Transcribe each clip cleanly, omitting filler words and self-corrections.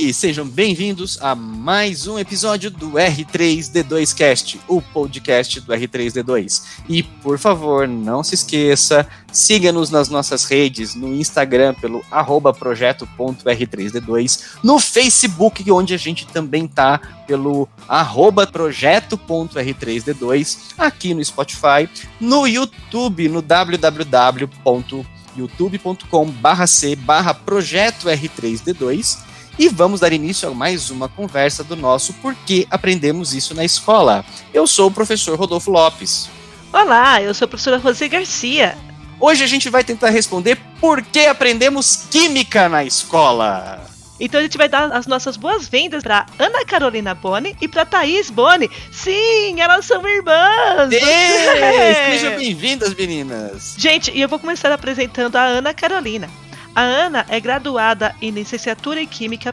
aí, sejam bem-vindos a mais um episódio do R3D2 Cast, o podcast do R3D2. E, por favor, não se esqueça, siga-nos nas nossas redes, no Instagram pelo @projeto.r3d2, no Facebook, onde a gente também tá pelo @projeto.r3d2, aqui no Spotify, no YouTube, no www.youtube.com/c/projeto R3D2, e vamos dar início a mais uma conversa do nosso Por que Aprendemos Isso na Escola. Eu sou o professor Rodolfo Lopes. Olá, eu sou a professora Rosê Garcia. Hoje a gente vai tentar responder por que aprendemos química na escola. Então a gente vai dar as nossas boas-vindas para Ana Carolina Boni e para Thaís Boni. Sim, elas são irmãs! Sejam bem-vindas, meninas! Gente, e eu vou começar apresentando a Ana Carolina. A Ana é graduada em licenciatura em Química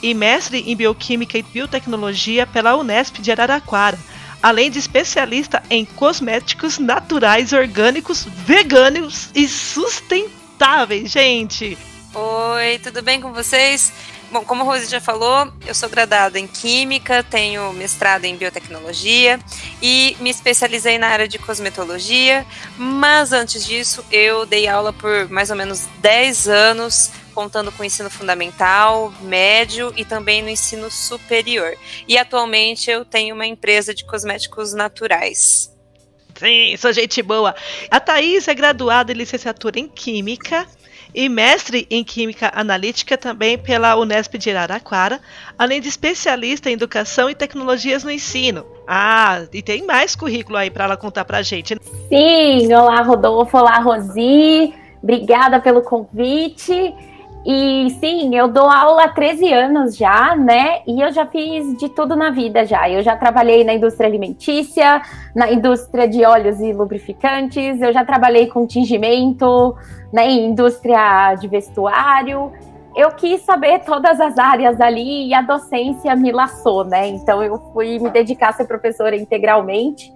e mestre em Bioquímica e Biotecnologia pela Unesp de Araraquara, além de especialista em cosméticos naturais, orgânicos, veganos e sustentáveis, gente! Oi, tudo bem com vocês? Bom, como a Rose já falou, eu sou graduada em Química, tenho mestrado em Biotecnologia e me especializei na área de cosmetologia, mas antes disso eu dei aula por mais ou menos 10 anos, contando com o ensino fundamental, médio e também no ensino superior. E atualmente eu tenho uma empresa de cosméticos naturais. Sim, sou gente boa! A Thaís é graduada em licenciatura em Química e mestre em Química Analítica também pela Unesp de Araraquara, além de especialista em Educação e Tecnologias no Ensino. Ah, e tem mais currículo aí para ela contar pra gente. Sim, olá Rodolfo, olá Rosi, obrigada pelo convite. E sim, eu dou aula há 13 anos já, né? E eu já fiz de tudo na vida já. Eu já trabalhei na indústria alimentícia, na indústria de óleos e lubrificantes, eu já trabalhei com tingimento, né, em indústria de vestuário. Eu quis saber todas as áreas ali e a docência me laçou, né? Então eu fui me dedicar a ser professora integralmente.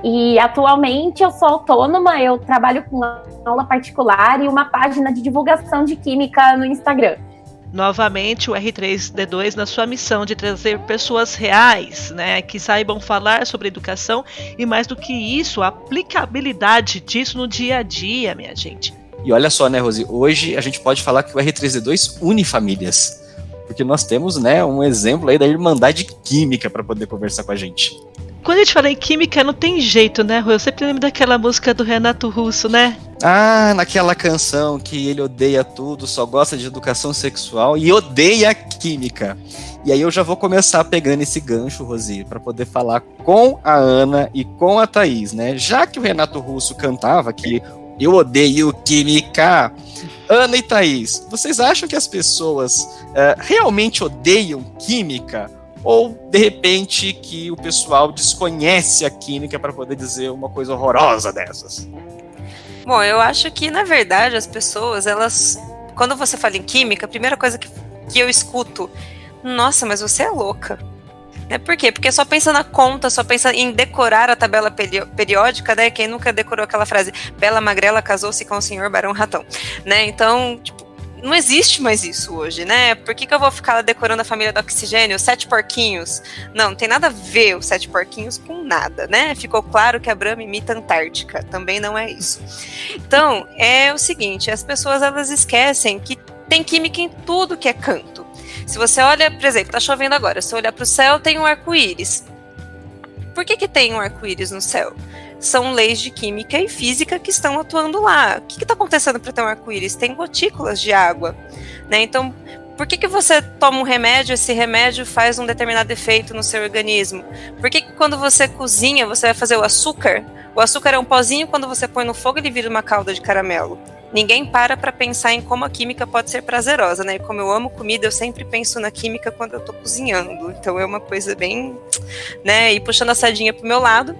E atualmente eu sou autônoma, eu trabalho com aula particular e uma página de divulgação de química no Instagram. Novamente o R3D2 na sua missão de trazer pessoas reais, né, que saibam falar sobre educação e, mais do que isso, a aplicabilidade disso no dia a dia, minha gente. E olha só, né, Rosi, hoje a gente pode falar que o R3D2 une famílias, porque nós temos, né, um exemplo aí da Irmandade Química para poder conversar com a gente. Quando a gente fala em química, não tem jeito, né, Rô? Eu sempre lembro daquela música do Renato Russo, né? Ah, naquela canção que ele odeia tudo, só gosta de educação sexual e odeia química. E aí eu já vou começar pegando esse gancho, Rosi, para poder falar com a Ana e com a Thaís, né? Já que o Renato Russo cantava que eu odeio química, Ana e Thaís, vocês acham que as pessoas realmente odeiam química? Ou, de repente, que o pessoal desconhece a química para poder dizer uma coisa horrorosa dessas? Bom, eu acho que, na verdade, as pessoas, elas... Quando você fala em química, a primeira coisa que eu escuto, nossa, mas você é louca. Né? Por quê? Porque só pensa na conta, só pensa em decorar a tabela periódica, né? Quem nunca decorou aquela frase, Bela Magrela casou-se com o senhor Barão Ratão, né? Então, tipo, não existe mais isso hoje, né? Por que eu vou ficar decorando a família do oxigênio, 7 porquinhos? Não tem nada a ver os 7 porquinhos com nada, né? Ficou claro que a Brahma imita a Antártica, também não é isso. Então, é o seguinte, as pessoas, elas esquecem que tem química em tudo que é canto. Se você olha, por exemplo, tá chovendo agora, se você olhar para o céu, tem um arco-íris. Por que tem um arco-íris no céu? São leis de química e física que estão atuando lá. O que está acontecendo para ter um arco-íris? Tem gotículas de água, né? Então, por que você toma um remédio, esse remédio faz um determinado efeito no seu organismo? Por que quando você cozinha, você vai fazer o açúcar é um pozinho, quando você põe no fogo ele vira uma calda de caramelo? Ninguém para pensar em como a química pode ser prazerosa, né? E como eu amo comida, eu sempre penso na química quando eu tô cozinhando. Então é uma coisa bem, né? E puxando a sardinha pro meu lado,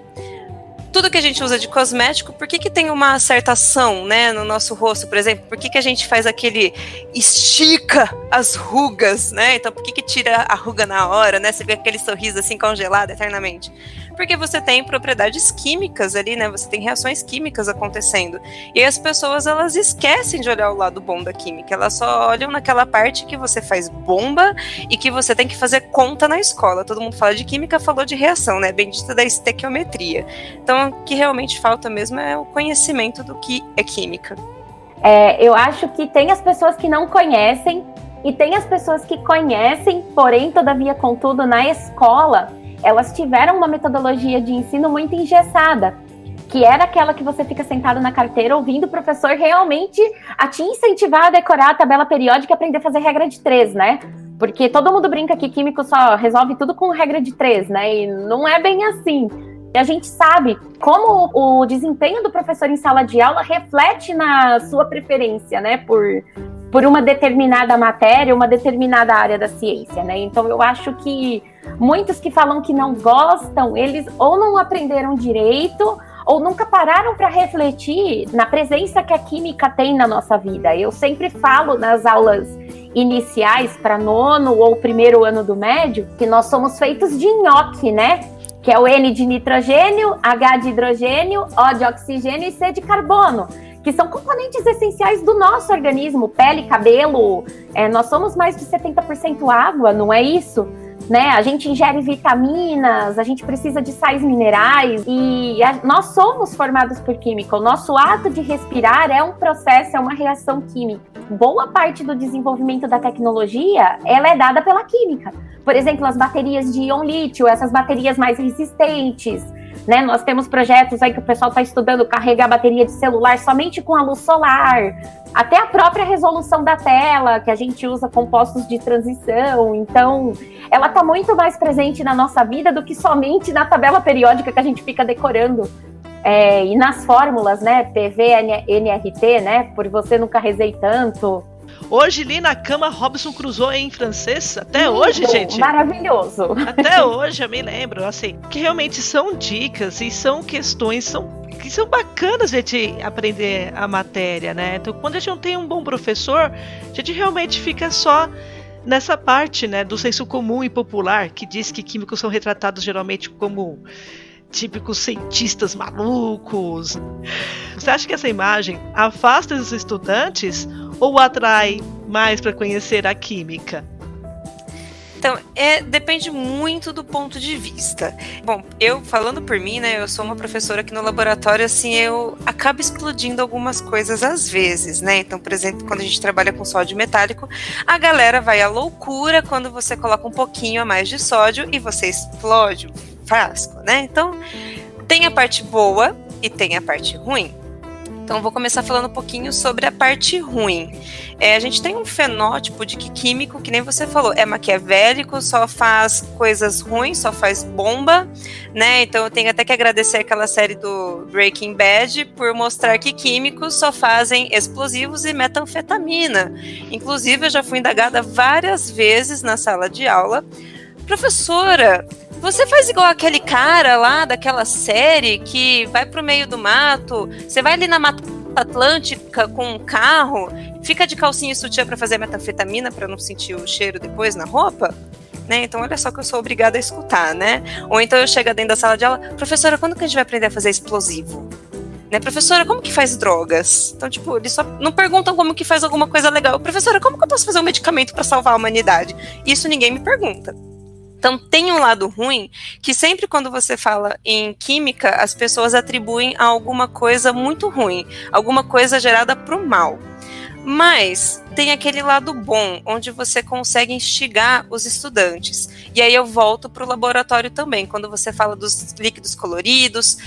tudo que a gente usa de cosmético, por que tem uma certa ação, né, no nosso rosto, por exemplo? Por que a gente faz aquele estica as rugas, né? Então, por que tira a ruga na hora, né? Você vê aquele sorriso assim congelado eternamente? porque você tem propriedades químicas ali, né? Você tem reações químicas acontecendo. E aí as pessoas, elas esquecem de olhar o lado bom da química, elas só olham naquela parte que você faz bomba e que você tem que fazer conta na escola. Todo mundo fala de química, falou de reação, né? Bendita da estequiometria. Então, o que realmente falta mesmo é o conhecimento do que é química. Eu acho que tem as pessoas que não conhecem e tem as pessoas que conhecem, porém, todavia, contudo, na escola, elas tiveram uma metodologia de ensino muito engessada, que era aquela que você fica sentado na carteira ouvindo o professor realmente a te incentivar a decorar a tabela periódica e aprender a fazer regra de 3, né? Porque todo mundo brinca que químico só resolve tudo com regra de 3, né? E não é bem assim. E a gente sabe como o desempenho do professor em sala de aula reflete na sua preferência, né? Por uma determinada matéria, uma determinada área da ciência, né? Então eu acho que muitos que falam que não gostam, eles ou não aprenderam direito ou nunca pararam para refletir na presença que a química tem na nossa vida. Eu sempre falo nas aulas iniciais para 9º ou 1º ano do médio que nós somos feitos de nhoque, né? Que é o N de nitrogênio, H de hidrogênio, O de oxigênio e C de carbono, que são componentes essenciais do nosso organismo, pele, cabelo. Nós somos mais de 70% água, não é isso? Né? A gente ingere vitaminas, a gente precisa de sais minerais e nós somos formados por química. O nosso ato de respirar é um processo, é uma reação química. Boa parte do desenvolvimento da tecnologia, ela é dada pela química. Por exemplo, as baterias de íon lítio, essas baterias mais resistentes, né? Nós temos projetos aí que o pessoal está estudando carregar a bateria de celular somente com a luz solar, até a própria resolução da tela, que a gente usa compostos de transição. Então, ela está muito mais presente na nossa vida do que somente na tabela periódica que a gente fica decorando. E nas fórmulas, né? PV, NRT, né? Por você nunca rezei tanto. Hoje li na cama Robinson Crusoe em francês, até hoje, gente. Maravilhoso. Até hoje eu me lembro, assim, que realmente são dicas e são questões que são bacanas de gente aprender a matéria, né? Então, quando a gente não tem um bom professor, a gente realmente fica só nessa parte, né, do senso comum e popular, que diz que químicos são retratados geralmente como típicos cientistas malucos. Você acha que essa imagem afasta os estudantes ou atrai mais para conhecer a química? Então, depende muito do ponto de vista. Bom, eu, falando por mim, né, eu sou uma professora aqui no laboratório, assim, eu acabo explodindo algumas coisas às vezes, né? Então, por exemplo, quando a gente trabalha com sódio metálico, a galera vai à loucura quando você coloca um pouquinho a mais de sódio e você explode o frasco, né? Então, tem a parte boa e tem a parte ruim. Então, vou começar falando um pouquinho sobre a parte ruim. A gente tem um fenótipo de que químico, que nem você falou, é maquiavélico, só faz coisas ruins, só faz bomba, né? Então, eu tenho até que agradecer aquela série do Breaking Bad por mostrar que químicos só fazem explosivos e metanfetamina. Inclusive, eu já fui indagada várias vezes na sala de aula. Professora, você faz igual aquele cara lá daquela série que vai pro meio do mato, você vai ali na Mata Atlântica com um carro, fica de calcinha e sutiã para fazer metanfetamina para não sentir o cheiro depois na roupa? Né? Então olha só que eu sou obrigada a escutar, né? Ou então eu chego dentro da sala de aula, professora, quando que a gente vai aprender a fazer explosivo? Né? Professora, como que faz drogas? Então, tipo, eles só não perguntam como que faz alguma coisa legal. Professora, como que eu posso fazer um medicamento para salvar a humanidade? Isso ninguém me pergunta. Então, tem um lado ruim, que sempre quando você fala em química, as pessoas atribuem a alguma coisa muito ruim, alguma coisa gerada para o mal. Mas tem aquele lado bom, onde você consegue instigar os estudantes. E aí eu volto para o laboratório também, quando você fala dos líquidos coloridos,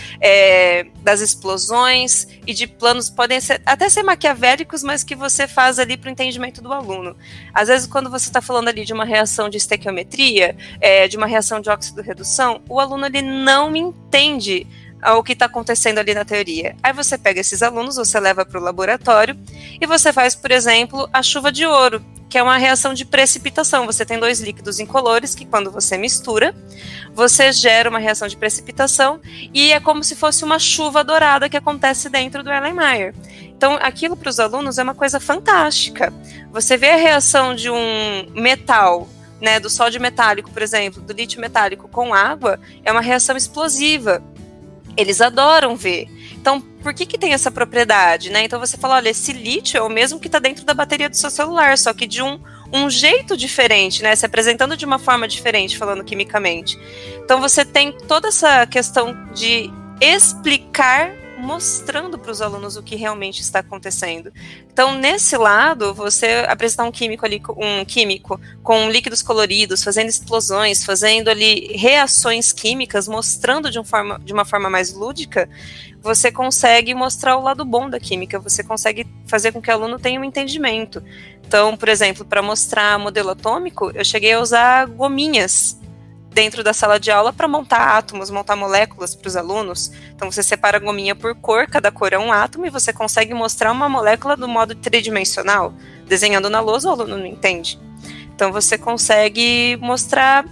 das explosões e de planos, podem até ser maquiavélicos, mas que você faz ali para o entendimento do aluno. Às vezes, quando você está falando ali de uma reação de estequiometria, de uma reação de óxido-redução, o aluno ele não entende o que está acontecendo ali na teoria. Aí você pega esses alunos, você leva para o laboratório e você faz, por exemplo, a chuva de ouro, que é uma reação de precipitação. Você tem dois líquidos incolores que quando você mistura, você gera uma reação de precipitação e é como se fosse uma chuva dourada que acontece dentro do Erlenmeyer. Então, aquilo para os alunos é uma coisa fantástica. Você vê a reação de um metal né, do sódio metálico, por exemplo, do lítio metálico com água, é uma reação explosiva. Eles adoram ver. Então, por que tem essa propriedade, né? Então você fala, olha, esse lítio é o mesmo que está dentro da bateria do seu celular, só que de um jeito diferente, né? Se apresentando de uma forma diferente, falando quimicamente. Então você tem toda essa questão de explicar, mostrando para os alunos o que realmente está acontecendo. Então, nesse lado, você apresentar um químico com líquidos coloridos, fazendo explosões, fazendo ali reações químicas, mostrando de uma forma mais lúdica, você consegue mostrar o lado bom da química, você consegue fazer com que o aluno tenha um entendimento. Então, por exemplo, para mostrar modelo atômico, eu cheguei a usar gominhas dentro da sala de aula para montar átomos, montar moléculas para os alunos. Então você separa a gominha por cor, cada cor é um átomo, e você consegue mostrar uma molécula do modo tridimensional. Desenhando na lousa, o aluno não entende. Então você consegue mostrar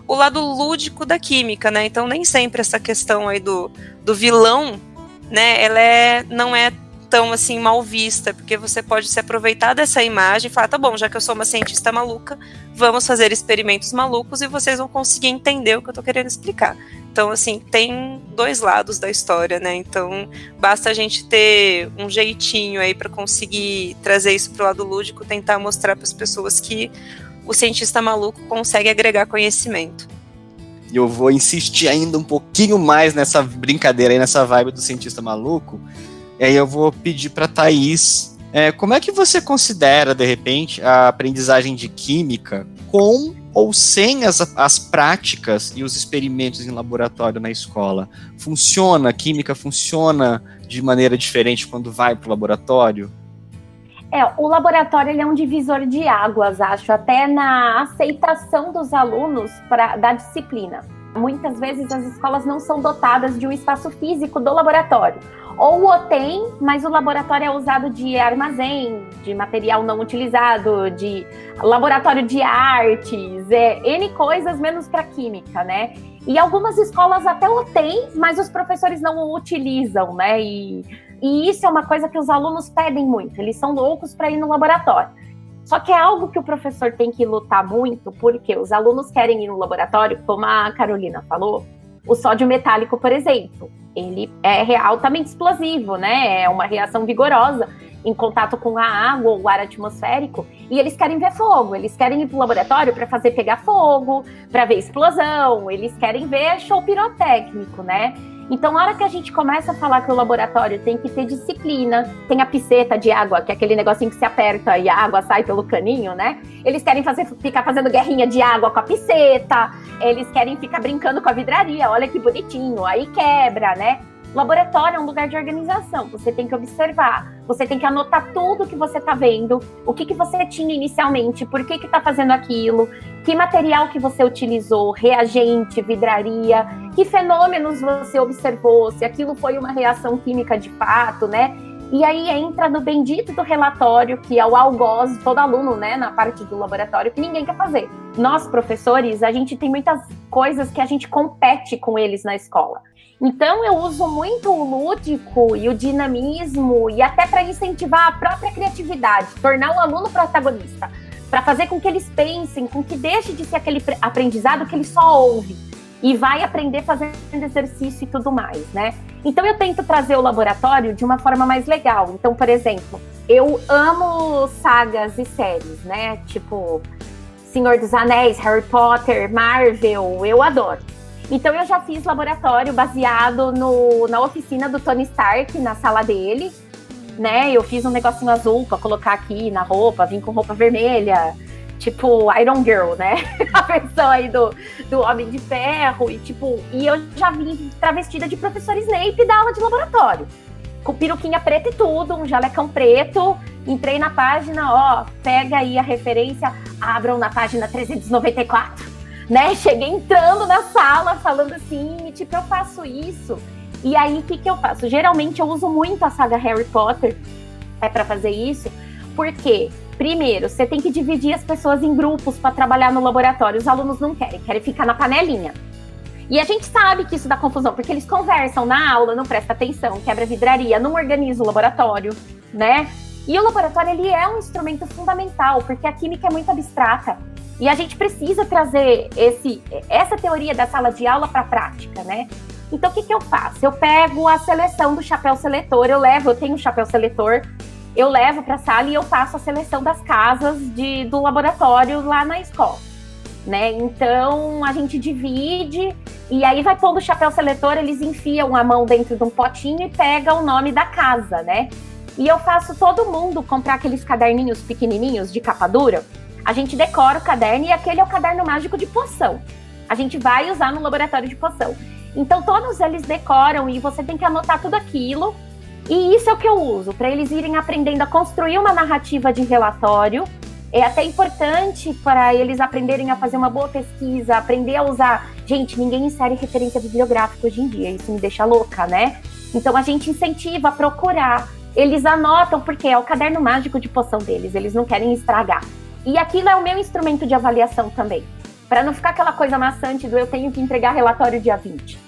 o lado lúdico da química, né? Então nem sempre essa questão aí do vilão, né, ela não é tão assim mal vista, porque você pode se aproveitar dessa imagem e falar, tá bom, já que eu sou uma cientista maluca, vamos fazer experimentos malucos e vocês vão conseguir entender o que eu tô querendo explicar. Então, assim, tem dois lados da história, né? Então, basta a gente ter um jeitinho aí para conseguir trazer isso pro lado lúdico, tentar mostrar para as pessoas que o cientista maluco consegue agregar conhecimento. Eu vou insistir ainda um pouquinho mais nessa brincadeira aí, nessa vibe do cientista maluco. E aí eu vou pedir para a Thaís, como é que você considera, de repente, a aprendizagem de química com ou sem as práticas e os experimentos em laboratório na escola? Funciona? A química funciona de maneira diferente quando vai para o laboratório? O laboratório ele é um divisor de águas, acho, até na aceitação dos alunos da disciplina. Muitas vezes as escolas não são dotadas de um espaço físico do laboratório. Ou o tem, mas o laboratório é usado de armazém, de material não utilizado, de laboratório de artes, N coisas, menos para química, né? E algumas escolas até o tem, mas os professores não o utilizam, né? E isso é uma coisa que os alunos pedem muito, eles são loucos para ir no laboratório. Só que é algo que o professor tem que lutar muito, porque os alunos querem ir no laboratório, como a Carolina falou, o sódio metálico, por exemplo, ele é altamente explosivo, né? É uma reação vigorosa em contato com a água ou o ar atmosférico, e eles querem ver fogo, eles querem ir para o laboratório para fazer pegar fogo, para ver explosão, eles querem ver show pirotécnico, né? Então, na hora que a gente começa a falar que o laboratório tem que ter disciplina, tem a pisceta de água, que é aquele negocinho que se aperta e a água sai pelo caninho, né? Eles querem ficar fazendo guerrinha de água com a pisceta, eles querem ficar brincando com a vidraria, olha que bonitinho, aí quebra, né? Laboratório é um lugar de organização, você tem que observar, você tem que anotar tudo que você está vendo, o que você tinha inicialmente, por que está fazendo aquilo, que material que você utilizou, reagente, vidraria, que fenômenos você observou, se aquilo foi uma reação química de fato, né? E aí entra no bendito do relatório, que é o algoz, todo aluno, né, na parte do laboratório, que ninguém quer fazer. Nós, professores, a gente tem muitas coisas que a gente compete com eles na escola. Então, eu uso muito o lúdico e o dinamismo, e até para incentivar a própria criatividade, tornar o aluno protagonista, para fazer com que eles pensem, com que deixe de ser aquele aprendizado que ele só ouve, e vai aprender fazendo exercício e tudo mais, né? Então, eu tento trazer o laboratório de uma forma mais legal. Então, por exemplo, eu amo sagas e séries, né? Tipo, Senhor dos Anéis, Harry Potter, Marvel, eu adoro. Então, eu já fiz laboratório baseado na oficina do Tony Stark, na sala dele, né? Eu fiz um negocinho azul pra colocar aqui na roupa, vim com roupa vermelha, tipo Iron Girl, né? A versão aí do Homem de Ferro, e eu já vim travestida de professor Snape da aula de laboratório, com peruquinha preta e tudo, um jalecão preto. Entrei na página, ó, pega aí a referência, abram na página 394. Né? Cheguei entrando na sala falando assim, eu faço isso. E aí, o que eu faço? Geralmente eu uso muito a saga Harry Potter para fazer isso, porque, primeiro, você tem que dividir as pessoas em grupos para trabalhar no laboratório. Os alunos não querem ficar na panelinha. E a gente sabe que isso dá confusão, porque eles conversam na aula, não prestam atenção, quebra a vidraria, não organiza o laboratório, né? E o laboratório, ele é um instrumento fundamental, porque a química é muito abstrata. E a gente precisa trazer essa teoria da sala de aula para a prática, né? Então, o que eu faço? Eu pego a seleção do chapéu seletor, eu tenho um chapéu seletor, eu levo para a sala e eu faço a seleção das casas do laboratório lá na escola, né? Então, a gente divide e aí vai pondo o chapéu seletor, eles enfiam a mão dentro de um potinho e pegam o nome da casa, né? E eu faço todo mundo comprar aqueles caderninhos pequenininhos de capa dura. A gente decora o caderno e aquele é o caderno mágico de poção. A gente vai usar no laboratório de poção. Então, todos eles decoram e você tem que anotar tudo aquilo. E isso é o que eu uso, para eles irem aprendendo a construir uma narrativa de relatório. É até importante para eles aprenderem a fazer uma boa pesquisa, aprender a usar... Gente, ninguém insere referência bibliográfica hoje em dia, isso me deixa louca, né? Então, a gente incentiva a procurar. Eles anotam, porque é o caderno mágico de poção deles, eles não querem estragar. E aquilo é o meu instrumento de avaliação também, para não ficar aquela coisa maçante do eu tenho que entregar relatório dia 20.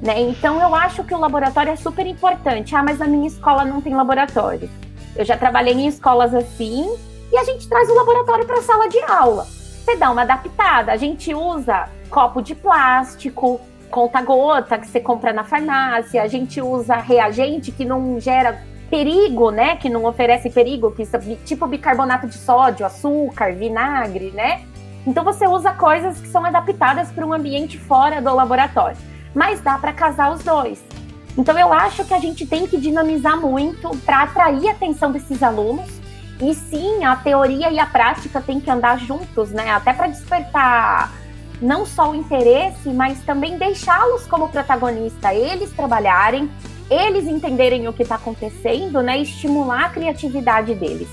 Né? Então, eu acho que o laboratório é super importante. Ah, mas na minha escola não tem laboratório. Eu já trabalhei em escolas assim, e a gente traz o laboratório para a sala de aula. Você dá uma adaptada, a gente usa copo de plástico, conta-gota que você compra na farmácia, a gente usa reagente que não gera perigo, né? Que não oferece perigo, tipo bicarbonato de sódio, açúcar, vinagre, né? Então você usa coisas que são adaptadas para um ambiente fora do laboratório. Mas dá para casar os dois. Então eu acho que a gente tem que dinamizar muito para atrair a atenção desses alunos. E sim, a teoria e a prática têm que andar juntos, né? Até para despertar não só o interesse, mas também deixá-los como protagonista, eles trabalharem, eles entenderem o que está acontecendo, né? Estimular a criatividade deles.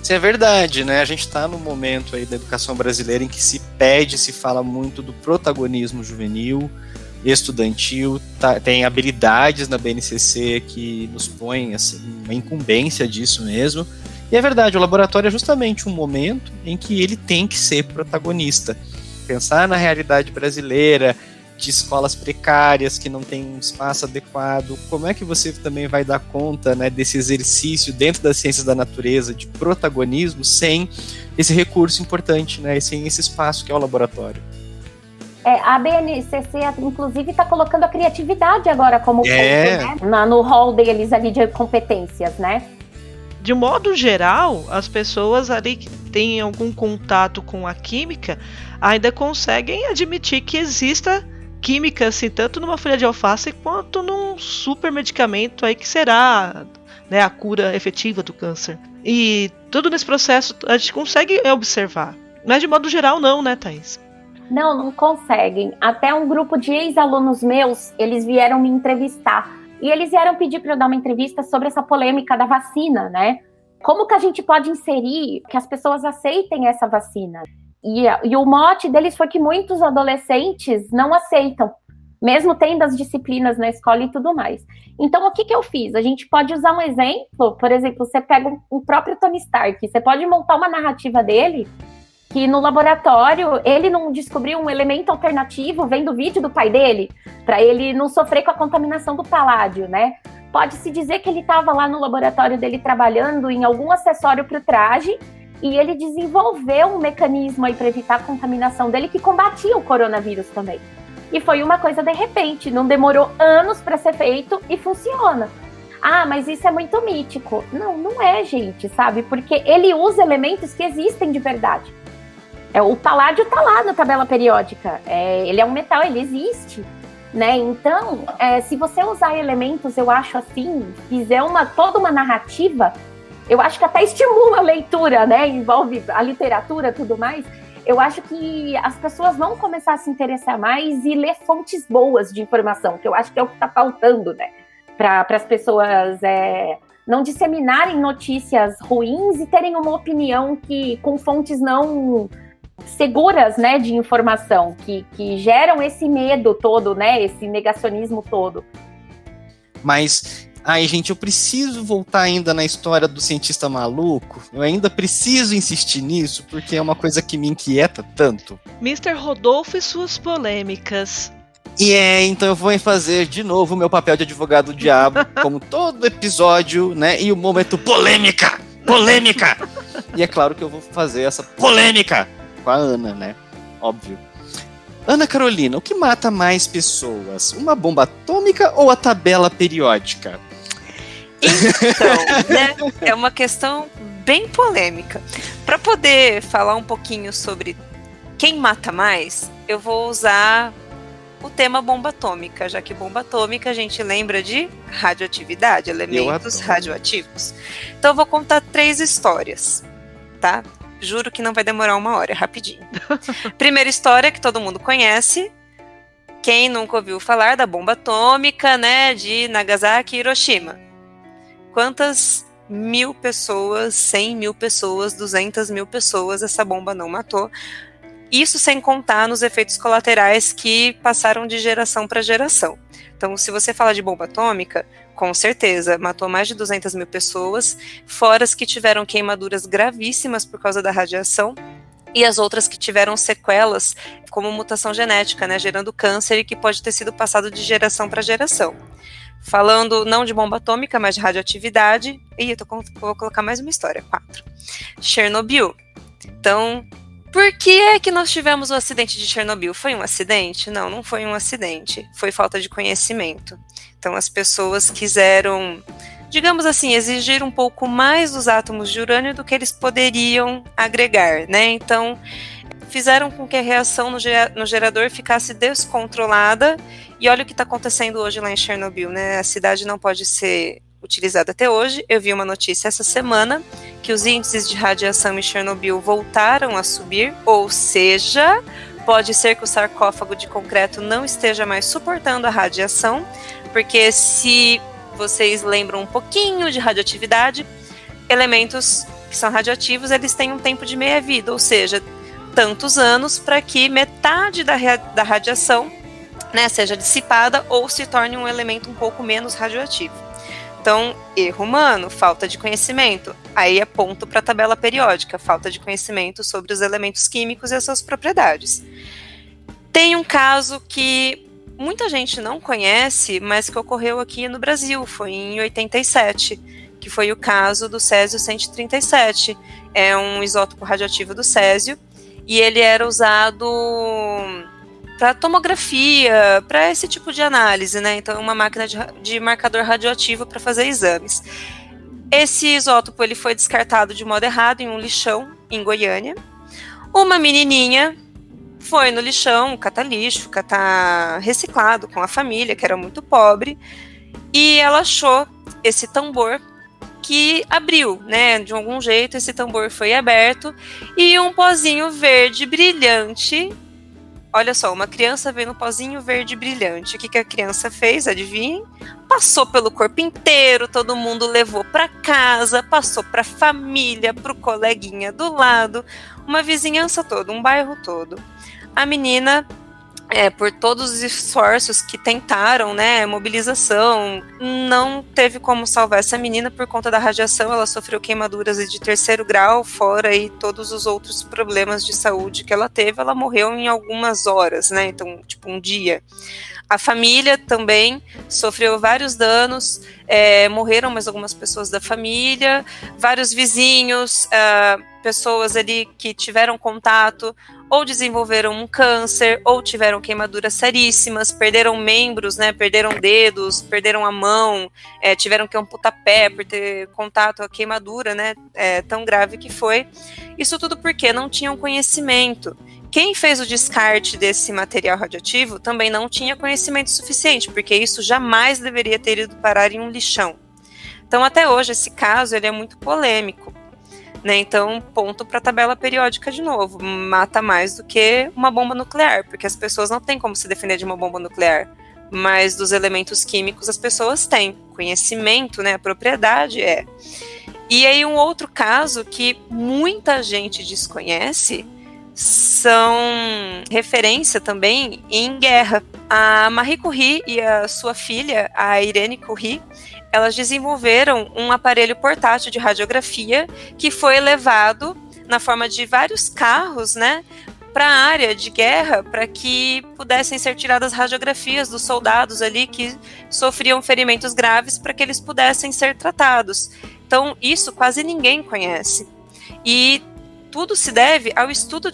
Isso é verdade, né? A gente está no momento aí da educação brasileira em que se fala muito do protagonismo juvenil, estudantil, tem habilidades na BNCC que nos põem assim, uma incumbência disso mesmo. E é verdade, o laboratório é justamente um momento em que ele tem que ser protagonista. Pensar na realidade brasileira, de escolas precárias que não têm um espaço adequado, como é que você também vai dar conta, né, desse exercício dentro das ciências da natureza de protagonismo sem esse recurso importante, né, sem esse espaço que é o laboratório? A BNCC, inclusive, está colocando a criatividade agora como ponto, né, no hall deles ali de competências, né? De modo geral, as pessoas ali que têm algum contato com a química ainda conseguem admitir que exista química, assim, tanto numa folha de alface quanto num super medicamento aí que será, né, a cura efetiva do câncer. E tudo nesse processo a gente consegue observar. Mas de modo geral não, né, Thaís? Não conseguem. Até um grupo de ex-alunos meus, eles vieram me entrevistar. E eles vieram pedir para eu dar uma entrevista sobre essa polêmica da vacina, né? Como que a gente pode inserir que as pessoas aceitem essa vacina? E o mote deles foi que muitos adolescentes não aceitam, mesmo tendo as disciplinas na escola e tudo mais. Então, o que eu fiz? A gente pode usar um exemplo, por exemplo, você pega o próprio Tony Stark, você pode montar uma narrativa dele, que no laboratório ele não descobriu um elemento alternativo vendo o vídeo do pai dele, para ele não sofrer com a contaminação do paládio, né? Pode-se dizer que ele estava lá no laboratório dele trabalhando em algum acessório para o traje, e ele desenvolveu um mecanismo aí para evitar a contaminação dele que combatia o coronavírus também. E foi uma coisa de repente, não demorou anos para ser feito e funciona. Ah, mas isso é muito mítico. Não é, gente, sabe? Porque ele usa elementos que existem de verdade. O paládio está lá na tabela periódica. Ele é um metal, ele existe. Né? Então, se você usar elementos, eu acho assim, fizer toda uma narrativa, eu acho que até estimula a leitura, né? Envolve a literatura e tudo mais. Eu acho que as pessoas vão começar a se interessar mais e ler fontes boas de informação, que eu acho que é o que está faltando, né? Para as pessoas não disseminarem notícias ruins e terem uma opinião com fontes não seguras, né, de informação, que geram esse medo todo, né, esse negacionismo todo. Mas, gente, eu preciso voltar ainda na história do cientista maluco, eu ainda preciso insistir nisso, porque é uma coisa que me inquieta tanto. Mr. Rodolfo e suas polêmicas. E então eu vou fazer de novo o meu papel de advogado do diabo, como todo episódio, né, e o momento polêmica! E é claro que eu vou fazer essa polêmica com a Ana, né? Óbvio. Ana Carolina, o que mata mais pessoas? Uma bomba atômica ou a tabela periódica? Então, né, é uma questão bem polêmica. Para poder falar um pouquinho sobre quem mata mais, eu vou usar o tema bomba atômica, já que bomba atômica a gente lembra de radioatividade, elementos radioativos. Então eu vou contar 3 histórias, tá? Juro que não vai demorar 1 hora, é rapidinho. Primeira história que todo mundo conhece. Quem nunca ouviu falar da bomba atômica, né, de Nagasaki e Hiroshima? Quantas mil pessoas, 100 mil pessoas, 200 mil pessoas essa bomba não matou? Isso sem contar nos efeitos colaterais que passaram de geração para geração. Então, se você fala de bomba atômica, com certeza matou mais de 200 mil pessoas, fora as que tiveram queimaduras gravíssimas por causa da radiação, e as outras que tiveram sequelas, como mutação genética, né, gerando câncer e que pode ter sido passado de geração para geração. Falando não de bomba atômica, mas de radioatividade, vou colocar mais uma história, 4. Chernobyl. Então, por que é que nós tivemos o acidente de Chernobyl? Foi um acidente? Não, não foi um acidente. Foi falta de conhecimento. Então, as pessoas quiseram, digamos assim, exigir um pouco mais dos átomos de urânio do que eles poderiam agregar, né? Então, fizeram com que a reação no gerador ficasse descontrolada. E olha o que está acontecendo hoje lá em Chernobyl, né? A cidade não pode ser utilizada até hoje. Eu vi uma notícia essa semana que os índices de radiação em Chernobyl voltaram a subir, ou seja, pode ser que o sarcófago de concreto não esteja mais suportando a radiação, porque se vocês lembram um pouquinho de radioatividade, elementos que são radioativos, eles têm um tempo de meia-vida, ou seja, tantos anos para que metade da radiação, né, seja dissipada ou se torne um elemento um pouco menos radioativo. Então, erro humano, falta de conhecimento. Aí é ponto para a tabela periódica, falta de conhecimento sobre os elementos químicos e as suas propriedades. Tem um caso que muita gente não conhece, mas que ocorreu aqui no Brasil, foi em 87, que foi o caso do césio-137. É um isótopo radioativo do césio, e ele era usado para tomografia, para esse tipo de análise, né? Então, uma máquina de marcador radioativo para fazer exames. Esse isótopo ele foi descartado de modo errado em um lixão em Goiânia. Uma menininha foi no lixão catar lixo, catar reciclado com a família, que era muito pobre, e ela achou esse tambor que abriu, né? De algum jeito esse tambor foi aberto e um pozinho verde brilhante. Olha só, uma criança vendo um pozinho verde brilhante. O que a criança fez? Adivinhem? Passou pelo corpo inteiro, todo mundo levou para casa, passou para a família, para o coleguinha do lado, uma vizinhança toda, um bairro todo. A menina, por todos os esforços que tentaram, né, mobilização, não teve como salvar essa menina por conta da radiação. Ela sofreu queimaduras de 3º grau, fora aí todos os outros problemas de saúde que ela teve. Ela morreu em algumas horas, né, então, tipo, um dia. A família também sofreu vários danos, morreram mais algumas pessoas da família, vários vizinhos, pessoas ali que tiveram contato, ou desenvolveram um câncer, ou tiveram queimaduras seríssimas, perderam membros, né, perderam dedos, perderam a mão, tiveram que amputar pé por ter contato, a queimadura, né, tão grave que foi. Isso tudo porque não tinham conhecimento. Quem fez o descarte desse material radioativo também não tinha conhecimento suficiente, porque isso jamais deveria ter ido parar em um lixão. Então, até hoje, esse caso ele é muito polêmico, né? Então, ponto para a tabela periódica de novo. Mata mais do que uma bomba nuclear, porque as pessoas não têm como se defender de uma bomba nuclear. Mas dos elementos químicos as pessoas têm. Conhecimento, né? A propriedade é. E aí um outro caso que muita gente desconhece são referência também em guerra. A Marie Curie e a sua filha, a Irene Curie, elas desenvolveram um aparelho portátil de radiografia que foi levado na forma de vários carros, né, para a área de guerra, para que pudessem ser tiradas radiografias dos soldados ali que sofriam ferimentos graves, para que eles pudessem ser tratados. Então, isso quase ninguém conhece. E tudo se deve ao estudo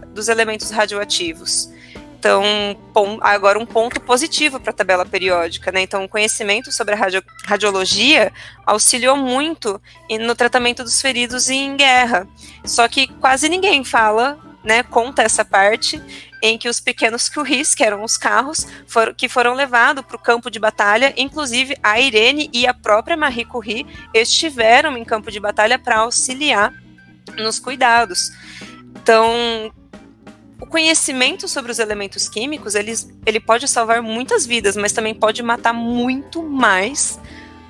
dos elementos radioativos. Então, agora um ponto positivo para a tabela periódica, né? Então, o conhecimento sobre a radiologia auxiliou muito no tratamento dos feridos em guerra. Só que quase ninguém fala, né, conta essa parte em que os pequenos Curies, que eram os carros, que foram levados para o campo de batalha, inclusive a Irene e a própria Marie Curie estiveram em campo de batalha para auxiliar nos cuidados. Então, o conhecimento sobre os elementos químicos, ele pode salvar muitas vidas, mas também pode matar muito mais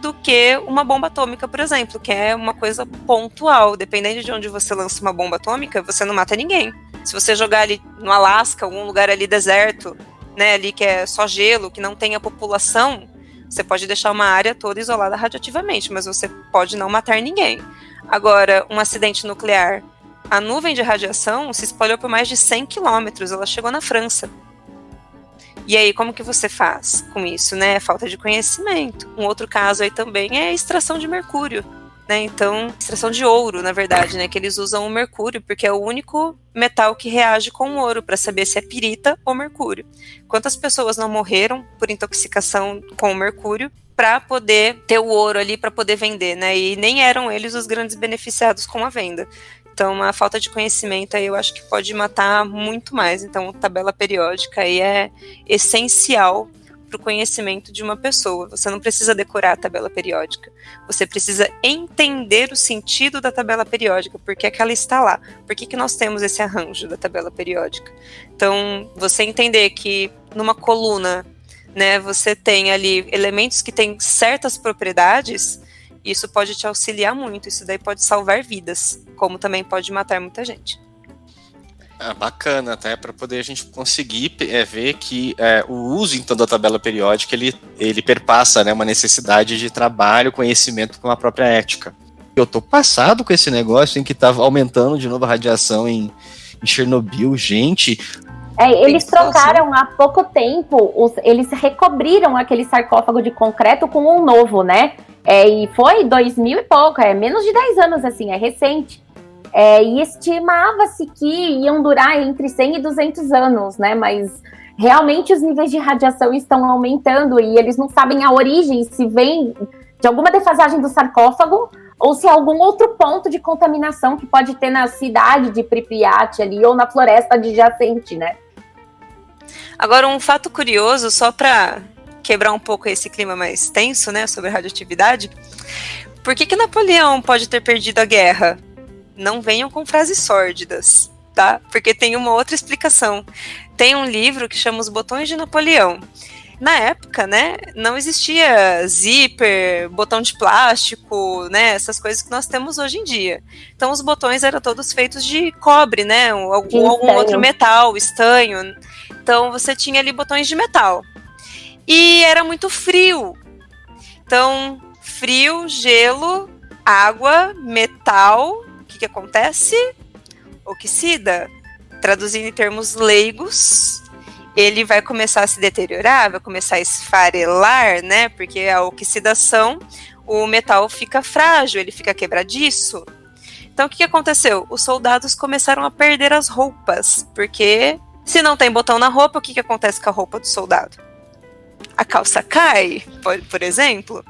do que uma bomba atômica, por exemplo, que é uma coisa pontual. Dependendo de onde você lança uma bomba atômica, você não mata ninguém. Se você jogar ali no Alasca, algum lugar ali deserto, né, ali que é só gelo, que não tem a população, você pode deixar uma área toda isolada radioativamente, mas você pode não matar ninguém. Agora, um acidente nuclear, a nuvem de radiação se espalhou por mais de 100 quilômetros, ela chegou na França. E aí, como que você faz com isso, né? Falta de conhecimento. Um outro caso aí também é a extração de mercúrio, né? Então, extração de ouro, na verdade, né? Que eles usam o mercúrio, porque é o único metal que reage com o ouro, para saber se é pirita ou mercúrio. Quantas pessoas não morreram por intoxicação com o mercúrio para poder ter o ouro ali, para poder vender, né? E nem eram eles os grandes beneficiados com a venda. Então, a falta de conhecimento aí eu acho que pode matar muito mais. Então, tabela periódica aí é essencial para o conhecimento de uma pessoa. Você não precisa decorar a tabela periódica. Você precisa entender o sentido da tabela periódica, por que é que ela está lá, por que nós temos esse arranjo da tabela periódica. Então, você entender que numa coluna, né, você tem ali elementos que têm certas propriedades, isso pode te auxiliar muito, isso daí pode salvar vidas, como também pode matar muita gente. Bacana, até para poder a gente conseguir ver que o uso então da tabela periódica ele perpassa, né, uma necessidade de trabalho, conhecimento com a própria ética. Eu tô passado com esse negócio em que estava aumentando de novo a radiação em Chernobyl, gente. Eles trocaram há pouco tempo, eles recobriram aquele sarcófago de concreto com um novo, né? E foi 2000 e pouco, menos de 10 anos, assim, é recente. E estimava-se que iam durar entre 100 e 200 anos, né? Mas realmente os níveis de radiação estão aumentando e eles não sabem a origem, se vem de alguma defasagem do sarcófago ou se é algum outro ponto de contaminação que pode ter na cidade de Pripyat ali ou na floresta adjacente, né? Agora, um fato curioso, só para quebrar um pouco esse clima mais tenso, né, sobre a radioatividade, por que Napoleão pode ter perdido a guerra? Não venham com frases sórdidas, tá? Porque tem uma outra explicação. Tem um livro que chama Os Botões de Napoleão. Na época, né, não existia zíper, botão de plástico, né, essas coisas que nós temos hoje em dia. Então, os botões eram todos feitos de cobre, né, ou algum outro metal, estanho. Então, você tinha ali botões de metal. E era muito frio. Então, frio, gelo, água, metal, o que acontece? Oxida. Traduzindo em termos leigos, ele vai começar a se deteriorar, vai começar a esfarelar, né? Porque a oxidação, o metal fica frágil, ele fica quebradiço. Então, o que aconteceu? Os soldados começaram a perder as roupas, porque se não tem botão na roupa, o que acontece com a roupa do soldado? A calça cai, por exemplo.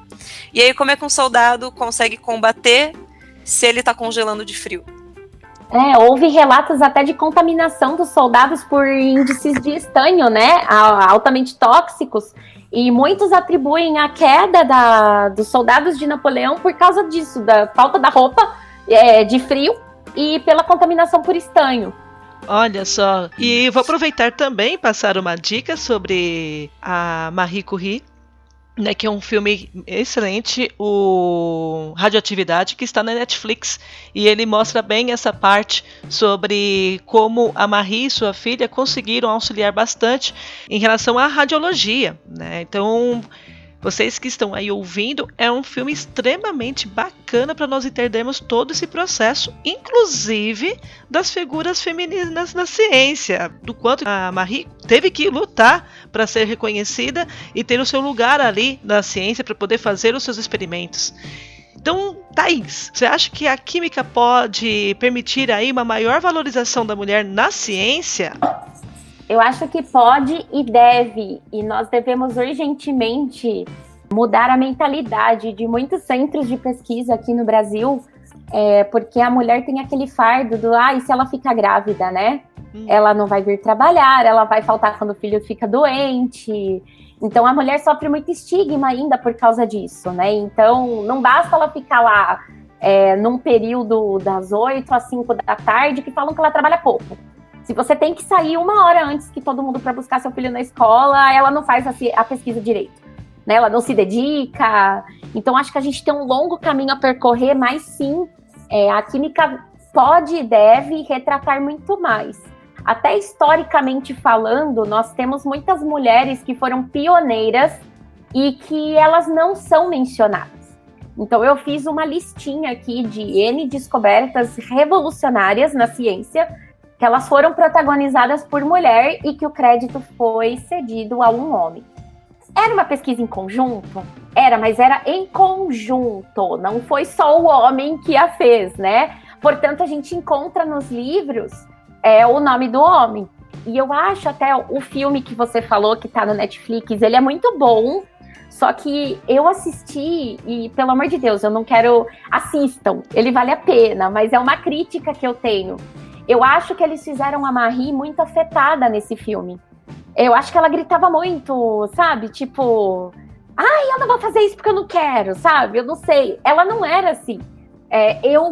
E aí, como é que um soldado consegue combater se ele está congelando de frio? Houve relatos até de contaminação dos soldados por índices de estanho, né, altamente tóxicos, e muitos atribuem a queda dos soldados de Napoleão por causa disso, da falta da roupa de frio e pela contaminação por estanho. Olha só, e vou aproveitar também e passar uma dica sobre a Marie Curie, né, que é um filme excelente, o Radioatividade, que está na Netflix, e ele mostra bem essa parte sobre como a Marie e sua filha conseguiram auxiliar bastante em relação à radiologia, né? Então, vocês que estão aí ouvindo, é um filme extremamente bacana para nós entendermos todo esse processo, inclusive das figuras femininas na ciência, do quanto a Marie teve que lutar para ser reconhecida e ter o seu lugar ali na ciência para poder fazer os seus experimentos. Então, Thaís, você acha que a química pode permitir aí uma maior valorização da mulher na ciência? Eu acho que pode e deve, e nós devemos urgentemente mudar a mentalidade de muitos centros de pesquisa aqui no Brasil, porque a mulher tem aquele fardo do, e se ela fica grávida, né? Ela não vai vir trabalhar, ela vai faltar quando o filho fica doente. Então a mulher sofre muito estigma ainda por causa disso, né? Então não basta ela ficar lá num período das 8 às 5 da tarde que falam que ela trabalha pouco. Se você tem que sair 1 hora antes que todo mundo para buscar seu filho na escola, ela não faz a pesquisa direito, né? Ela não se dedica. Então acho que a gente tem um longo caminho a percorrer, mas sim, a química pode e deve retratar muito mais. Até historicamente falando, nós temos muitas mulheres que foram pioneiras e que elas não são mencionadas. Então eu fiz uma listinha aqui de N descobertas revolucionárias na ciência, que elas foram protagonizadas por mulher e que o crédito foi cedido a um homem. Era uma pesquisa em conjunto? Era, mas era em conjunto, não foi só o homem que a fez, né? Portanto, a gente encontra nos livros o nome do homem. E eu acho até o filme que você falou, que tá no Netflix, ele é muito bom, só que eu assisti e, pelo amor de Deus, eu não quero... Assistam, ele vale a pena, mas é uma crítica que eu tenho. Eu acho que eles fizeram a Marie muito afetada nesse filme. Eu acho que ela gritava muito, sabe? Tipo, eu não vou fazer isso porque eu não quero, sabe? Eu não sei. Ela não era assim.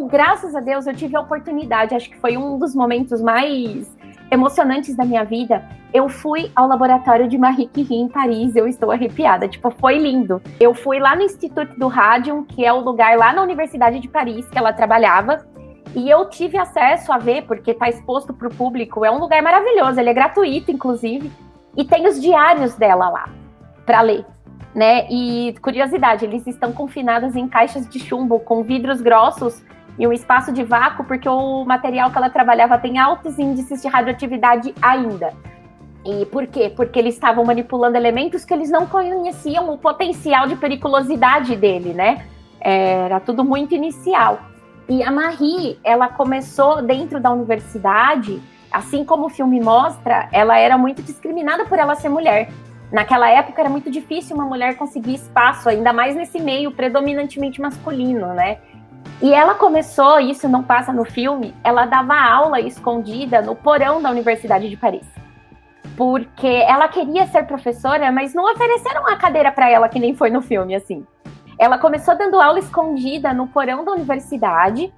Graças a Deus, eu tive a oportunidade, acho que foi um dos momentos mais emocionantes da minha vida. Eu fui ao laboratório de Marie Curie em Paris, eu estou arrepiada, tipo, foi lindo. Eu fui lá no Instituto do Radium, que é o lugar lá na Universidade de Paris que ela trabalhava, e eu tive acesso a ver, porque está exposto para o público, é um lugar maravilhoso, ele é gratuito, inclusive, e tem os diários dela lá, para ler. Né? E curiosidade, eles estão confinados em caixas de chumbo com vidros grossos e um espaço de vácuo, porque o material que ela trabalhava tem altos índices de radioatividade ainda. E por quê? Porque eles estavam manipulando elementos que eles não conheciam o potencial de periculosidade dele, né? Era tudo muito inicial. E a Marie, ela começou dentro da universidade, assim como o filme mostra, ela era muito discriminada por ela ser mulher. Naquela época era muito difícil uma mulher conseguir espaço, ainda mais nesse meio predominantemente masculino, né? E ela começou, isso não passa no filme, ela dava aula escondida no porão da Universidade de Paris. Porque ela queria ser professora, mas não ofereceram uma cadeira para ela, que nem foi no filme, assim. Ela começou dando aula escondida no porão da universidade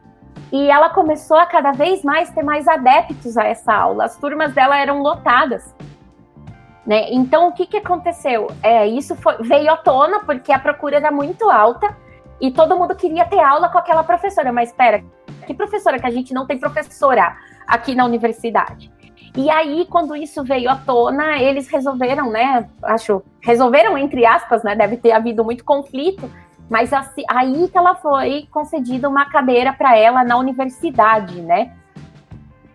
e ela começou a cada vez mais ter mais adeptos a essa aula. As turmas dela eram lotadas. Né? Então, o que aconteceu? Isso veio à tona porque a procura era muito alta e todo mundo queria ter aula com aquela professora. Mas espera, que professora? Que a gente não tem professora aqui na universidade. E aí, quando isso veio à tona, eles resolveram, né? Resolveram, entre aspas, né? Deve ter havido muito conflito, mas assim, aí que ela foi concedida uma cadeira para ela na universidade, né?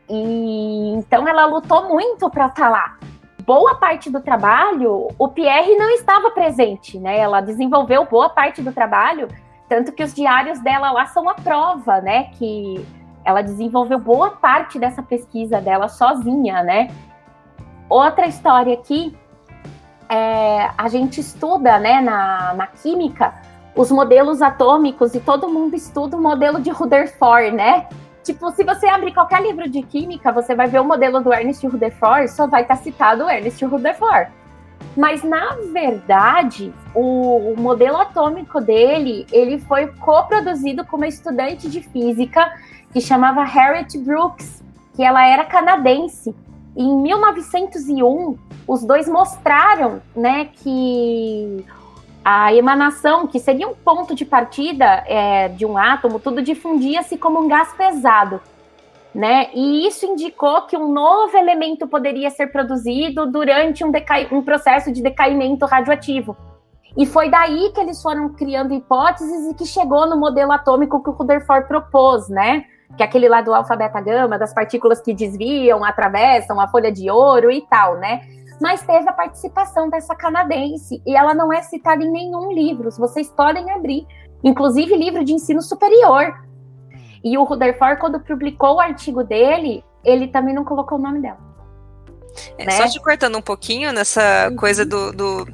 E então ela lutou muito para estar lá. Boa parte do trabalho, o Pierre não estava presente, né? Ela desenvolveu boa parte do trabalho, tanto que os diários dela lá são a prova, né? Que ela desenvolveu boa parte dessa pesquisa dela sozinha, né? Outra história aqui, a gente estuda, né, na química, os modelos atômicos e todo mundo estuda o modelo de Rutherford, né? Tipo, se você abrir qualquer livro de química, você vai ver o modelo do Ernest Rutherford, só vai estar citado o Ernest Rutherford. Mas, na verdade, o modelo atômico dele, ele foi coproduzido com uma estudante de física que chamava Harriet Brooks, que ela era canadense. E em 1901, os dois mostraram, né, que a emanação, que seria um ponto de partida de um átomo, tudo difundia-se como um gás pesado, né? E isso indicou que um novo elemento poderia ser produzido durante um processo de decaimento radioativo. E foi daí que eles foram criando hipóteses e que chegou no modelo atômico que o Rutherford propôs, né? Que é aquele lá do alfa, beta, gama, das partículas que desviam, atravessam a folha de ouro e tal, né? Mas teve a participação dessa canadense, e ela não é citada em nenhum livro. Vocês podem abrir inclusive livro de ensino superior. E o Rutherford, quando publicou o artigo dele, ele também não colocou o nome dela. Né? Só te cortando um pouquinho nessa coisa do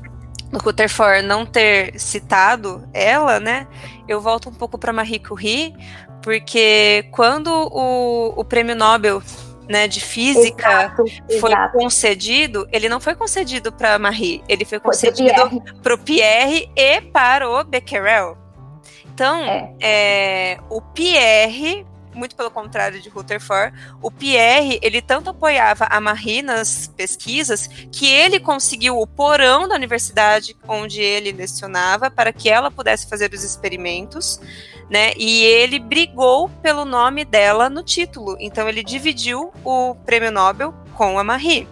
Rutherford não ter citado ela, né? Eu volto um pouco para Marie Curie, porque quando o prêmio Nobel, né, de física foi concedido, ele não foi concedido para Marie, ele foi concedido para o Pierre e para o Becquerel. Então, o Pierre, muito pelo contrário de Rutherford, o Pierre, ele tanto apoiava a Marie nas pesquisas, que ele conseguiu o porão da universidade onde ele lecionava para que ela pudesse fazer os experimentos, né? E ele brigou pelo nome dela no título. Então, ele dividiu o prêmio Nobel com a Marie.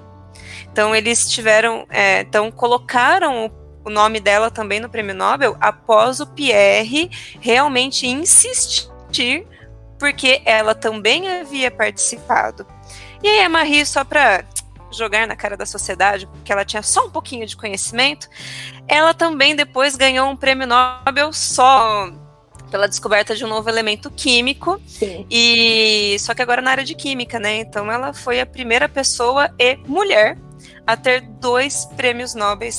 Então, eles tiveram... então, colocaram o nome dela também no prêmio Nobel após o Pierre realmente insistir, porque ela também havia participado. E aí a Marie, só para jogar na cara da sociedade, porque ela tinha só um pouquinho de conhecimento, ela também depois ganhou um prêmio Nobel só pela descoberta de um novo elemento químico, só que agora na área de química, né? Então ela foi a primeira pessoa e mulher a ter 2 prêmios Nobel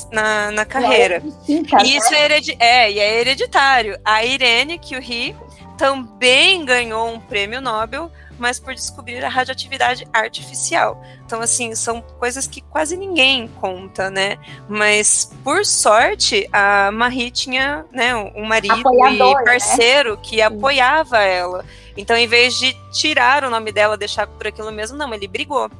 na carreira. E isso é hereditário. A Irene Curie também ganhou um prêmio Nobel, mas por descobrir a radioatividade artificial. Então, assim, são coisas que quase ninguém conta, né? Mas, por sorte, a Marie tinha, né, um marido e parceiro, né, que apoiava ela. Então, em vez de tirar o nome dela, deixar por aquilo mesmo, não, ele brigou.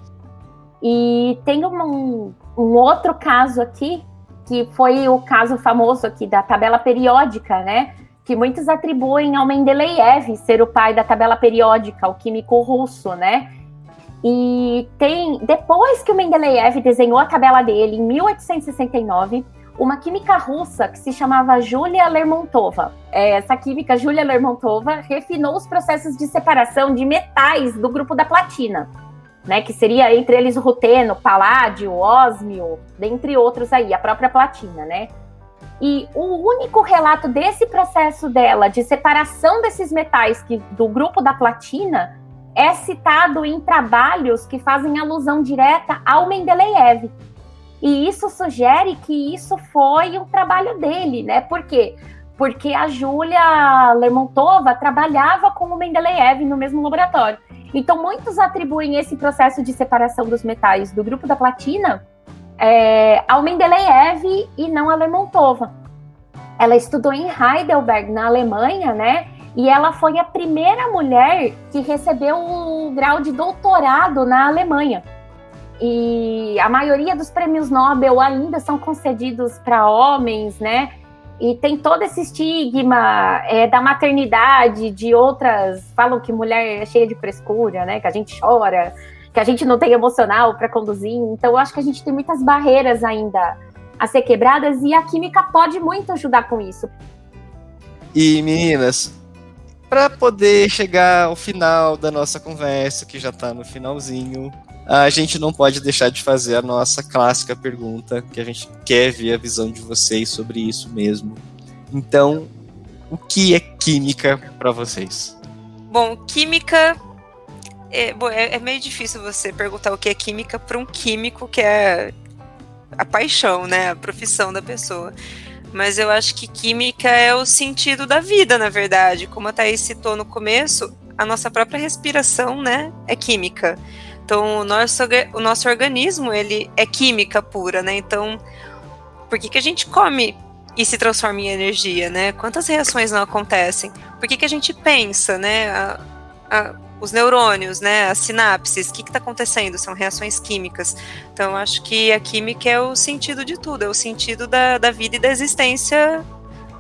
E tem um outro caso aqui, que foi o caso famoso aqui da tabela periódica, né? Que muitos atribuem ao Mendeleev ser o pai da tabela periódica, o químico russo, né? E depois que o Mendeleev desenhou a tabela dele, em 1869, uma química russa que se chamava Julia Lermontova. Essa química, Julia Lermontova, refinou os processos de separação de metais do grupo da platina, né, que seria entre eles o ruteno, paládio, ósmio, dentre outros aí, a própria platina, né? E o único relato desse processo dela, de separação desses metais do grupo da platina, é citado em trabalhos que fazem alusão direta ao Mendeleev. E isso sugere que isso foi um trabalho dele, né? Por quê? Porque a Julia Lermontova trabalhava com o Mendeleev no mesmo laboratório. Então, muitos atribuem esse processo de separação dos metais do grupo da platina ao Mendeleev e não a Lermontova. Ela estudou em Heidelberg, na Alemanha, né? E ela foi a primeira mulher que recebeu o grau de doutorado na Alemanha. E a maioria dos prêmios Nobel ainda são concedidos para homens, né? E tem todo esse estigma da maternidade, de outras... Falam que mulher é cheia de frescura, né? Que a gente chora, que a gente não tem emocional para conduzir. Então, eu acho que a gente tem muitas barreiras ainda a ser quebradas e a química pode muito ajudar com isso. E, meninas, para poder chegar ao final da nossa conversa, que já está no finalzinho, a gente não pode deixar de fazer a nossa clássica pergunta, que a gente quer ver a visão de vocês sobre isso mesmo. Então, o que é química para vocês? Bom, química... É meio difícil você perguntar o que é química para um químico, que é a paixão, né? A profissão da pessoa. Mas eu acho que química é o sentido da vida, na verdade. Como a Thaís citou no começo, a nossa própria respiração, né, é química. Então, o nosso organismo, ele é química pura, né? Então, por que a gente come e se transforma em energia, né? Quantas reações não acontecem? Por que a gente pensa, né? Os neurônios, né? As sinapses, o que está acontecendo? São reações químicas. Então, eu acho que a química é o sentido de tudo, é o sentido da vida e da existência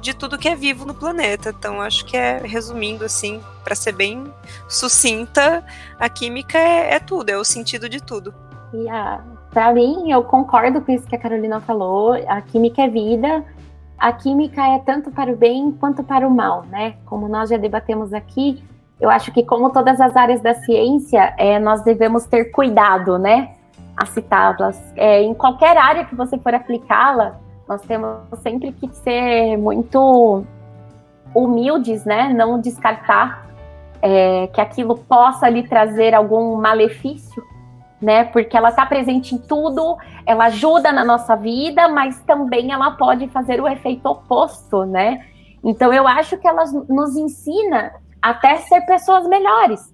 de tudo que é vivo no planeta. Então, acho que resumindo assim, para ser bem sucinta, a química é tudo, é o sentido de tudo. E para mim, eu concordo com isso que a Carolina falou, a química é vida, a química é tanto para o bem quanto para o mal, né? Como nós já debatemos aqui, eu acho que como todas as áreas da ciência, nós devemos ter cuidado, né? A citá-las. Em qualquer área que você for aplicá-la, nós temos sempre que ser muito humildes, né? Não descartar que aquilo possa lhe trazer algum malefício, né? Porque ela está presente em tudo, ela ajuda na nossa vida, mas também ela pode fazer o efeito oposto, né? Então eu acho que ela nos ensina até ser pessoas melhores,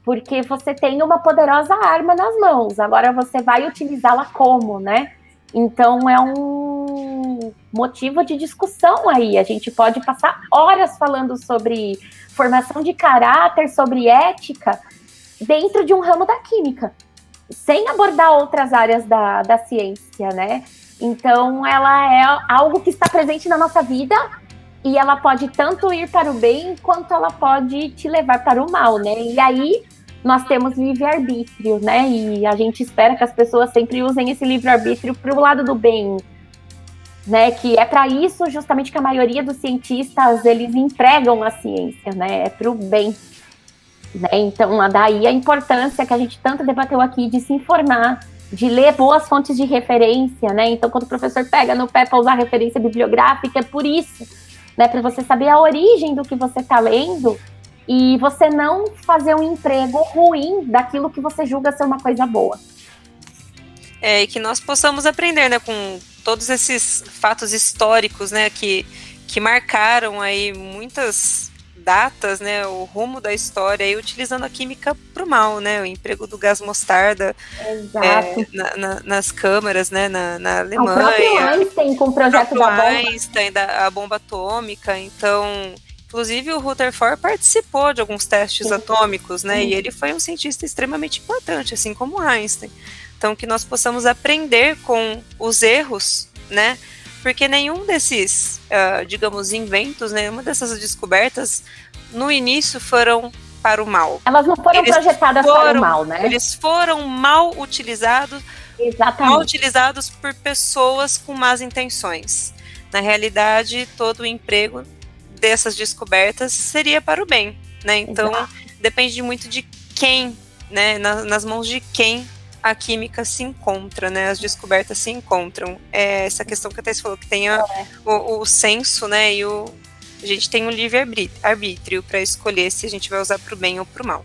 porque você tem uma poderosa arma nas mãos, agora você vai utilizá-la como, né? Então é um motivo de discussão aí, a gente pode passar horas falando sobre formação de caráter, sobre ética, dentro de um ramo da química, sem abordar outras áreas da ciência, né? Então ela é algo que está presente na nossa vida, e ela pode tanto ir para o bem, quanto ela pode te levar para o mal, né? E aí nós temos livre-arbítrio, né? E a gente espera que as pessoas sempre usem esse livre-arbítrio para o lado do bem, né? Que é para isso justamente que a maioria dos cientistas, eles empregam a ciência, né? É para o bem, né? Então, daí a importância que a gente tanto debateu aqui de se informar, de ler boas fontes de referência, né? Então, quando o professor pega no pé para usar referência bibliográfica, é por isso, né? Para você saber a origem do que você está lendo, e você não fazer um emprego ruim daquilo que você julga ser uma coisa boa. E que nós possamos aprender, né, com todos esses fatos históricos, né, que marcaram aí muitas datas, né, o rumo da história, e utilizando a química para o mal, né, o emprego do gás mostarda nas câmaras, né, na Alemanha. O próprio Einstein com o projeto da bomba. Einstein, a bomba atômica. Então, inclusive o Rutherford participou de alguns testes atômicos, né, e ele foi um cientista extremamente importante, assim como Einstein. Então, que nós possamos aprender com os erros, né, porque nenhum desses, digamos, inventos, nenhuma dessas descobertas, no início foram para o mal. Elas não foram projetadas para o mal, né? Eles foram mal utilizados. Exatamente. Mal utilizados por pessoas com más intenções. Na realidade, todo o emprego dessas descobertas seria para o bem, né? Então, depende muito de quem, né? Nas mãos de quem a química se encontra, né? As descobertas se encontram. Essa questão que até você falou, que tem o senso, né? E a gente tem um livre-arbítrio para escolher se a gente vai usar para o bem ou para o mal.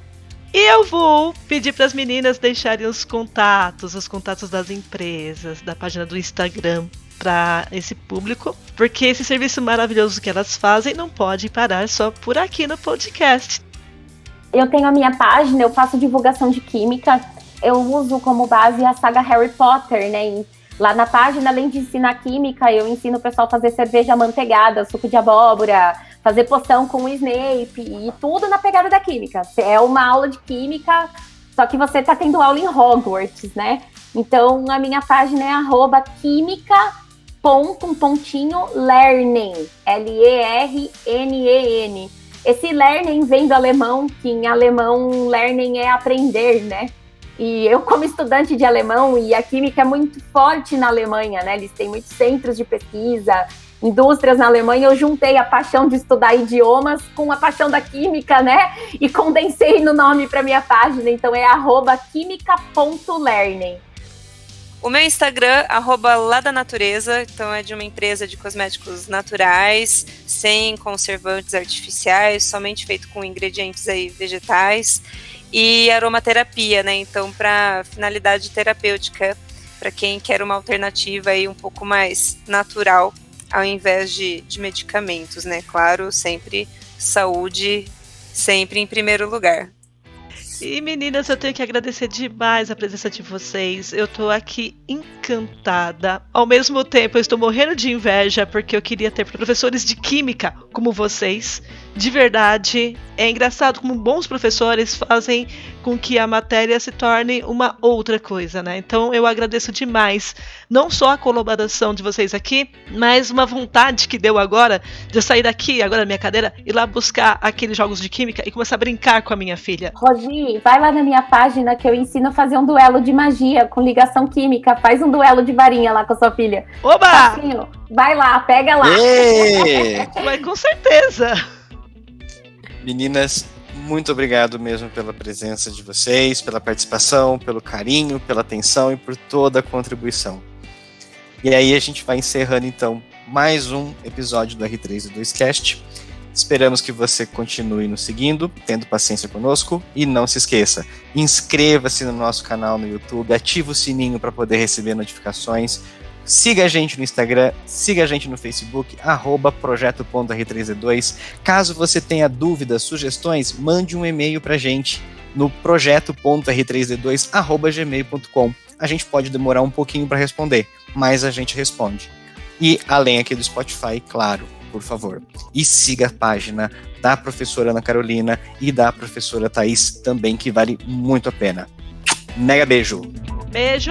E eu vou pedir para as meninas deixarem os contatos das empresas, da página do Instagram, para esse público, porque esse serviço maravilhoso que elas fazem não pode parar só por aqui no podcast. Eu tenho a minha página, eu faço divulgação de química, eu uso como base a saga Harry Potter, né? E lá na página, além de ensinar química, eu ensino o pessoal a fazer cerveja amanteigada, suco de abóbora, fazer poção com o Snape, e tudo na pegada da química. É uma aula de química, só que você tá tendo aula em Hogwarts, né? Então, a minha página é @química.learning, Lernen. Esse learning vem do alemão, que em alemão learning é aprender, né? E eu, como estudante de alemão, e a química é muito forte na Alemanha, né? Eles têm muitos centros de pesquisa, indústrias na Alemanha. Eu juntei a paixão de estudar idiomas com a paixão da química, né? E condensei no nome para minha página. Então é @química.learning. O meu Instagram, @ladanatureza, então é de uma empresa de cosméticos naturais, sem conservantes artificiais, somente feito com ingredientes aí vegetais, e aromaterapia, né? Então, para finalidade terapêutica, para quem quer uma alternativa aí um pouco mais natural, ao invés de medicamentos, né? Claro, sempre saúde, sempre em primeiro lugar. E meninas, eu tenho que agradecer demais a presença de vocês. Eu tô aqui encantada. Ao mesmo tempo, eu estou morrendo de inveja porque eu queria ter professores de química como vocês. De verdade, é engraçado como bons professores fazem com que a matéria se torne uma outra coisa, né? Então eu agradeço demais, não só a colaboração de vocês aqui, mas uma vontade que deu agora de eu sair daqui, agora da minha cadeira, ir lá buscar aqueles jogos de química e começar a brincar com a minha filha. Rogi, vai lá na minha página que eu ensino a fazer um duelo de magia com ligação química. Faz um duelo de varinha lá com a sua filha. Oba! Assim, vai lá, pega lá. Mas com certeza. Meninas, muito obrigado mesmo pela presença de vocês, pela participação, pelo carinho, pela atenção e por toda a contribuição. E aí a gente vai encerrando então mais um episódio do R3D2 Cast. Esperamos que você continue nos seguindo, tendo paciência conosco, e não se esqueça, inscreva-se no nosso canal no YouTube, ativa o sininho para poder receber notificações, siga a gente no Instagram, siga a gente no Facebook, @projeto.r3d2. Caso você tenha dúvidas, sugestões, mande um e-mail para a gente no projeto.r3d2@gmail.com. A gente pode demorar um pouquinho para responder, mas a gente responde. E além aqui do Spotify, claro, por favor. E siga a página da professora Ana Carolina e da professora Thaís também, que vale muito a pena. Mega beijo! Beijo!